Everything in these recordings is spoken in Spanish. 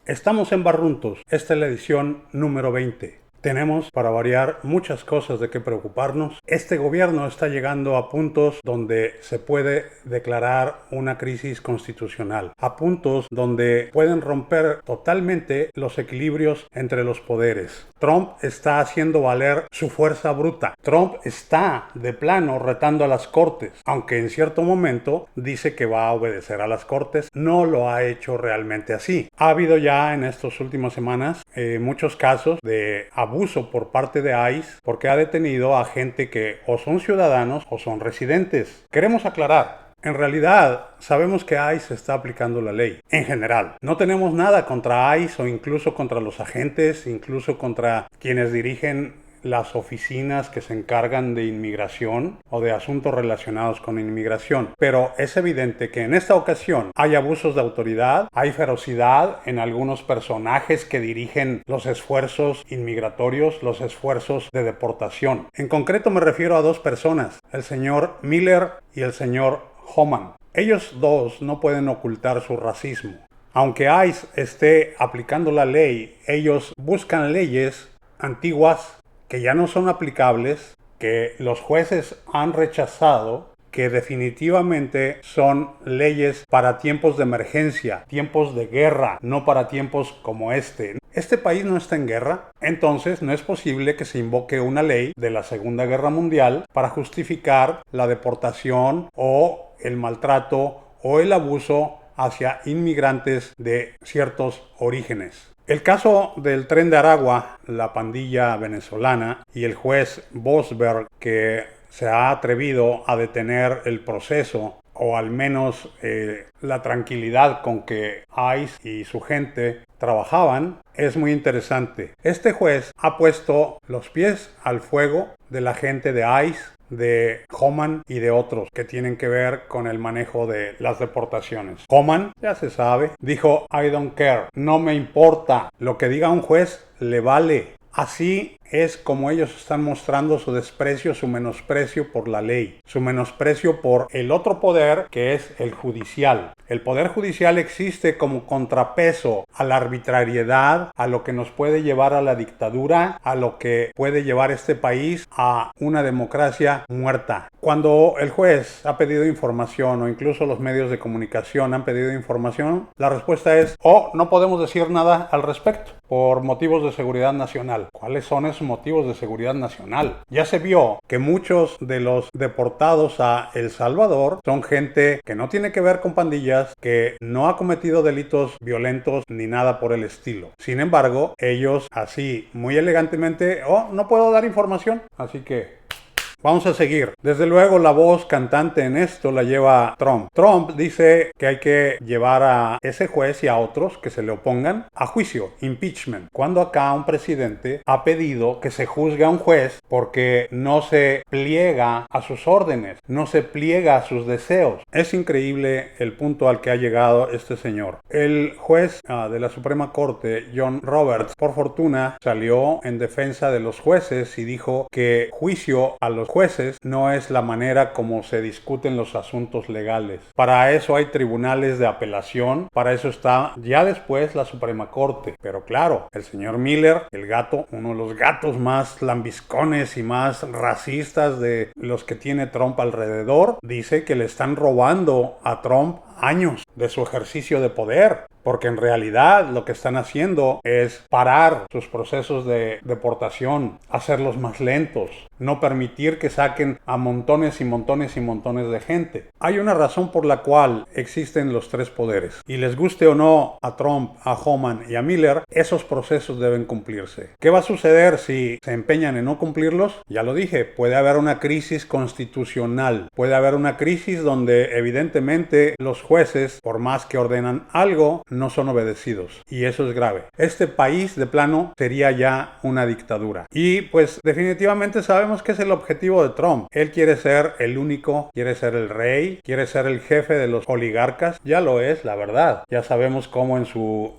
Estamos en Barruntos, esta es la edición número 20. Tenemos, para variar, muchas cosas de qué preocuparnos. Este gobierno está llegando a puntos donde se puede declarar una crisis constitucional, a puntos donde pueden romper totalmente los equilibrios entre los poderes. Trump está haciendo valer su fuerza bruta. Trump está, de plano, retando a las cortes, aunque en cierto momento dice que va a obedecer a las cortes. No lo ha hecho realmente así. Ha habido ya en estas últimas semanas muchos casos de abuso por parte de ICE porque ha detenido a gente que o son ciudadanos o son residentes. Queremos aclarar. En realidad, sabemos que ICE está aplicando la ley, en general. No tenemos nada contra ICE o incluso contra los agentes, incluso contra quienes dirigen las oficinas que se encargan de inmigración o de asuntos relacionados con inmigración. Pero es evidente que en esta ocasión hay abusos de autoridad, hay ferocidad en algunos personajes que dirigen los esfuerzos inmigratorios, los esfuerzos de deportación. En concreto me refiero a dos personas, el señor Miller y el señor Homan. Ellos dos no pueden ocultar su racismo. Aunque ICE esté aplicando la ley, ellos buscan leyes antiguas que ya no son aplicables, que los jueces han rechazado, que definitivamente son leyes para tiempos de emergencia, tiempos de guerra, no para tiempos como este. Este país no está en guerra, entonces no es posible que se invoque una ley de la Segunda Guerra Mundial para justificar la deportación o el maltrato o el abuso hacia inmigrantes de ciertos orígenes. El caso del Tren de Aragua, la pandilla venezolana y el juez Bosberg que se ha atrevido a detener el proceso o al menos la tranquilidad con que ICE y su gente trabajaban, es muy interesante. Este juez ha puesto los pies al fuego de la gente de ICE, de Homan y de otros que tienen que ver con el manejo de las deportaciones. Homan, ya se sabe, dijo I don't care, no me importa, lo que diga un juez le vale. Así es como ellos están mostrando su desprecio, su menosprecio por la ley, su menosprecio por el otro poder que es el judicial. El poder judicial existe como contrapeso a la arbitrariedad, a lo que nos puede llevar a la dictadura, a lo que puede llevar este país a una democracia muerta. Cuando el juez ha pedido información o incluso los medios de comunicación han pedido información, la respuesta es no podemos decir nada al respecto por motivos de seguridad nacional. ¿Cuáles son esos motivos de seguridad nacional? Ya se vio que muchos de los deportados a El Salvador son gente que no tiene que ver con pandillas, que no ha cometido delitos violentos ni nada por el estilo. Sin embargo, ellos así muy elegantemente, no puedo dar información, así que vamos a seguir. Desde luego la voz cantante en esto la lleva Trump. Trump dice que hay que llevar a ese juez y a otros que se le opongan a juicio, impeachment. Cuando acá un presidente ha pedido que se juzgue a un juez porque no se pliega a sus órdenes, no se pliega a sus deseos. Es increíble el punto al que ha llegado este señor. El juez de la Suprema Corte, John Roberts, por fortuna salió en defensa de los jueces y dijo que juicio a los jueces no es la manera como se discuten los asuntos legales. Para eso hay tribunales de apelación, para eso está ya después la Suprema Corte. Pero claro, el señor Miller, el gato, uno de los gatos más lambiscones y más racistas de los que tiene Trump alrededor, dice que le están robando a Trump años de su ejercicio de poder, porque en realidad lo que están haciendo es parar sus procesos de deportación, hacerlos más lentos, no permitir que saquen a montones y montones y montones de gente. Hay una razón por la cual existen los tres poderes, y les guste o no a Trump, a Homan y a Miller, esos procesos deben cumplirse. ¿Qué va a suceder si se empeñan en no cumplirlos? Ya lo dije, puede haber una crisis constitucional, puede haber una crisis donde evidentemente los jueces, por más que ordenan algo, no son obedecidos. Y eso es grave. Este país, de plano, sería ya una dictadura. Y pues definitivamente sabemos que es el objetivo de Trump. Él quiere ser el único, quiere ser el rey, quiere ser el jefe de los oligarcas. Ya lo es, la verdad. Ya sabemos cómo en su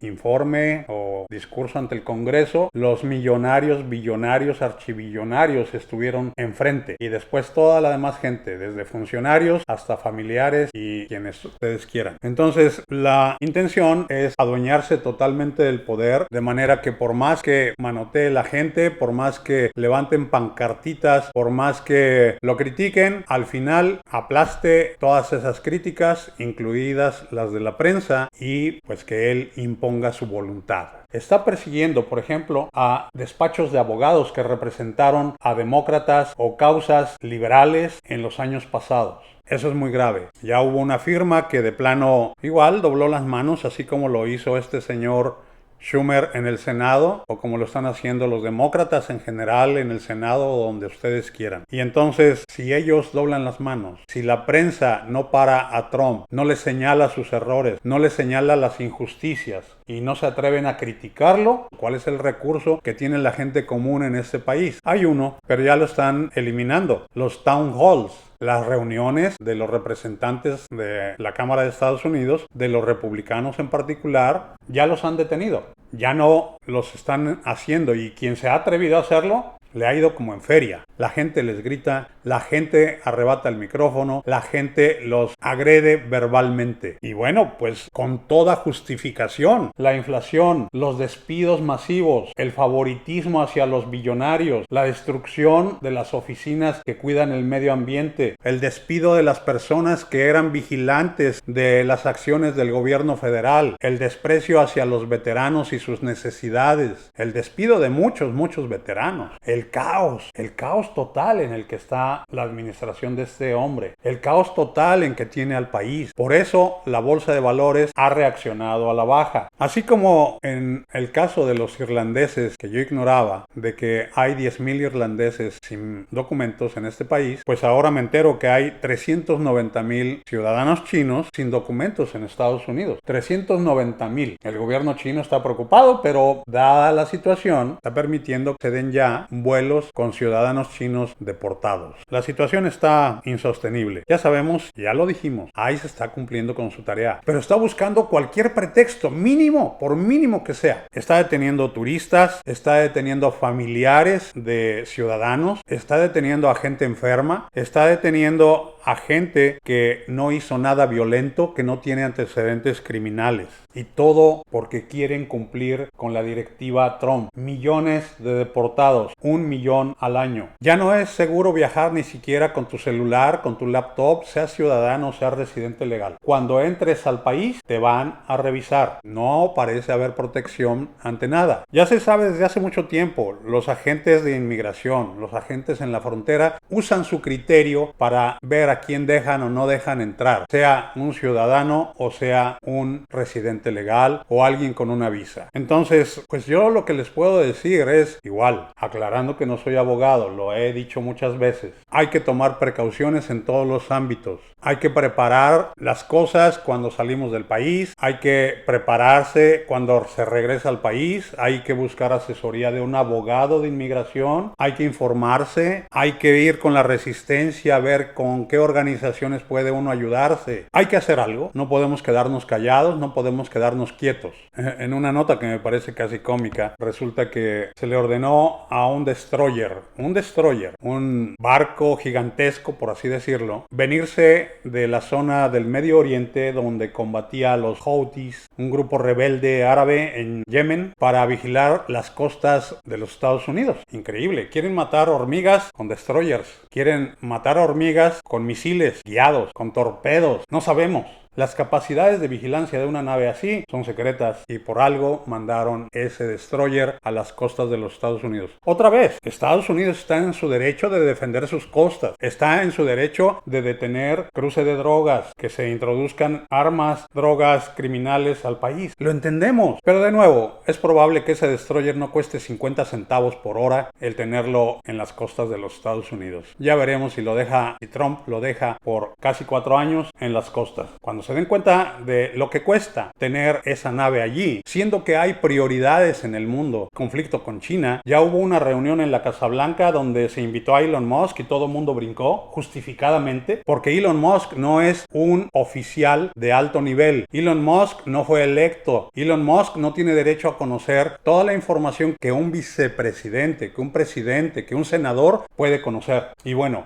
informe o discurso ante el Congreso, los millonarios, billonarios, archibillonarios estuvieron enfrente y después toda la demás gente, desde funcionarios hasta familiares y quienes ustedes quieran. Entonces, la intención es adueñarse totalmente del poder, de manera que por más que manotee la gente, por más que levanten pancartitas, por más que lo critiquen, al final aplaste todas esas críticas, incluidas las de la prensa, y pues que él imponga su voluntad. Está persiguiendo, por ejemplo, a despachos de abogados que representaron a demócratas o causas liberales en los años pasados. Eso es muy grave. Ya hubo una firma que de plano igual dobló las manos, así como lo hizo este señor Schumer en el Senado, o como lo están haciendo los demócratas en general en el Senado o donde ustedes quieran. Y entonces, si ellos doblan las manos, si la prensa no para a Trump, no le señala sus errores, no le señala las injusticias y no se atreven a criticarlo, ¿cuál es el recurso que tiene la gente común en este país? Hay uno, pero ya lo están eliminando. Los town halls. Las reuniones de los representantes de la Cámara de Estados Unidos, de los republicanos en particular, ya los han detenido. Ya no los están haciendo y quien se ha atrevido a hacerlo le ha ido como en feria. La gente les grita, la gente arrebata el micrófono, la gente los agrede verbalmente. Y bueno, pues con toda justificación. La inflación, los despidos masivos, el favoritismo hacia los billonarios, la destrucción de las oficinas que cuidan el medio ambiente, el despido de las personas que eran vigilantes de las acciones del gobierno federal, el desprecio hacia los veteranos y sus necesidades, el despido de muchos veteranos, el caos total en el que está la administración de este hombre, el caos total en que tiene al país. Por eso la bolsa de valores ha reaccionado a la baja. Así como en el caso de los irlandeses, que yo ignoraba, de que hay 10,000 irlandeses sin documentos en este país, pues ahora me entero que hay 390,000 ciudadanos chinos sin documentos en Estados Unidos. 390,000. El gobierno chino está preocupado, pero dada la situación, está permitiendo que se den ya vuelos con ciudadanos chinos deportados. La situación está insostenible. Ya sabemos, ya lo dijimos, ICE está cumpliendo con su tarea, pero está buscando cualquier pretexto, mínimo, por mínimo que sea. Está deteniendo turistas, está deteniendo familiares de ciudadanos, está deteniendo a gente enferma, está deteniendo a gente que no hizo nada violento, que no tiene antecedentes criminales. Y todo porque quieren cumplir con la directiva Trump. Millones de deportados, 1 millón al año. Ya no es seguro viajar ni siquiera con tu celular, con tu laptop, seas ciudadano, seas residente legal. Cuando entres al país, te van a revisar. No parece haber protección ante nada. Ya se sabe desde hace mucho tiempo, los agentes de inmigración, los agentes en la frontera, usan su criterio para ver a quién dejan o no dejan entrar, sea un ciudadano o sea un residente legal o alguien con una visa. Entonces, pues yo lo que les puedo decir es igual, aclarando que no soy abogado, lo he dicho muchas veces, hay que tomar precauciones en todos los ámbitos. Hay que preparar las cosas cuando salimos del país, hay que prepararse cuando se regresa al país, hay que buscar asesoría de un abogado de inmigración, hay que informarse, hay que ir con la resistencia a ver con qué organizaciones puede uno ayudarse. Hay que hacer algo, no podemos quedarnos callados, no podemos quedarnos quietos. En una nota que me parece casi cómica, resulta que se le ordenó a un destroyer, un barco gigantesco, por así decirlo, venirse de la zona del Medio Oriente donde combatía a los Houthis, un grupo rebelde árabe en Yemen, para vigilar las costas de los Estados Unidos. Increíble. Quieren matar hormigas con destroyers. Quieren matar hormigas con misiles guiados, con torpedos. No sabemos. Las capacidades de vigilancia de una nave así son secretas y por algo mandaron ese destroyer a las costas de los Estados Unidos. Otra vez, Estados Unidos está en su derecho de defender sus costas, está en su derecho de detener cruce de drogas, que se introduzcan armas, drogas criminales al país. Lo entendemos, pero de nuevo, es probable que ese destroyer no cueste 50 centavos por hora el tenerlo en las costas de los Estados Unidos. Ya veremos si Trump lo deja por casi 4 años en las costas. Cuando Cuando se den cuenta de lo que cuesta tener esa nave allí, siendo que hay prioridades en el mundo, conflicto con China, ya hubo una reunión en la Casa Blanca donde se invitó a Elon Musk y todo el mundo brincó justificadamente, porque Elon Musk no es un oficial de alto nivel. Elon Musk no fue electo. Elon Musk no tiene derecho a conocer toda la información que un vicepresidente, que un presidente, que un senador puede conocer. Y bueno,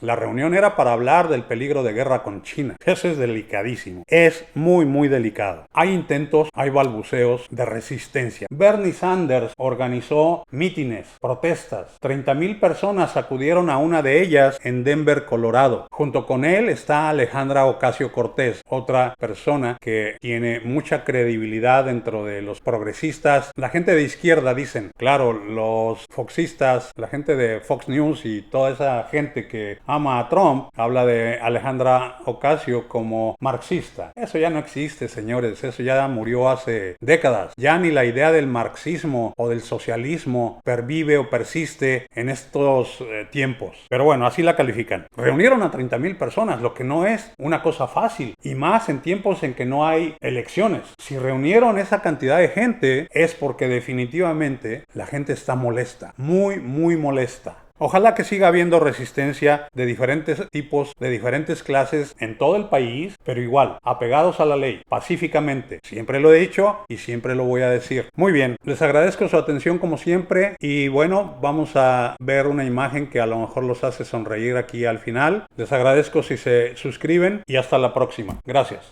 la reunión era para hablar del peligro de guerra con China. Eso es delicadísimo. Es muy, muy delicado. Hay intentos, hay balbuceos de resistencia. Bernie Sanders organizó mítines, protestas. 30,000 personas acudieron a una de ellas en Denver, Colorado. Junto con él está Alejandra Ocasio-Cortez, otra persona que tiene mucha credibilidad dentro de los progresistas. La gente de izquierda dicen, claro, los foxistas, la gente de Fox News y toda esa gente que ama a Trump, habla de Alejandra Ocasio como marxista. Eso ya no existe, señores, eso ya murió hace décadas. Ya ni la idea del marxismo o del socialismo pervive o persiste en estos tiempos. Pero bueno, así la califican. Reunieron a 30,000 personas, lo que no es una cosa fácil, y más en tiempos en que no hay elecciones. Si reunieron esa cantidad de gente es porque definitivamente la gente está molesta, muy, muy molesta. Ojalá que siga habiendo resistencia de diferentes tipos, de diferentes clases en todo el país, pero igual, apegados a la ley, pacíficamente. Siempre lo he dicho y siempre lo voy a decir. Muy bien, les agradezco su atención como siempre y bueno, vamos a ver una imagen que a lo mejor los hace sonreír aquí al final. Les agradezco si se suscriben y hasta la próxima. Gracias.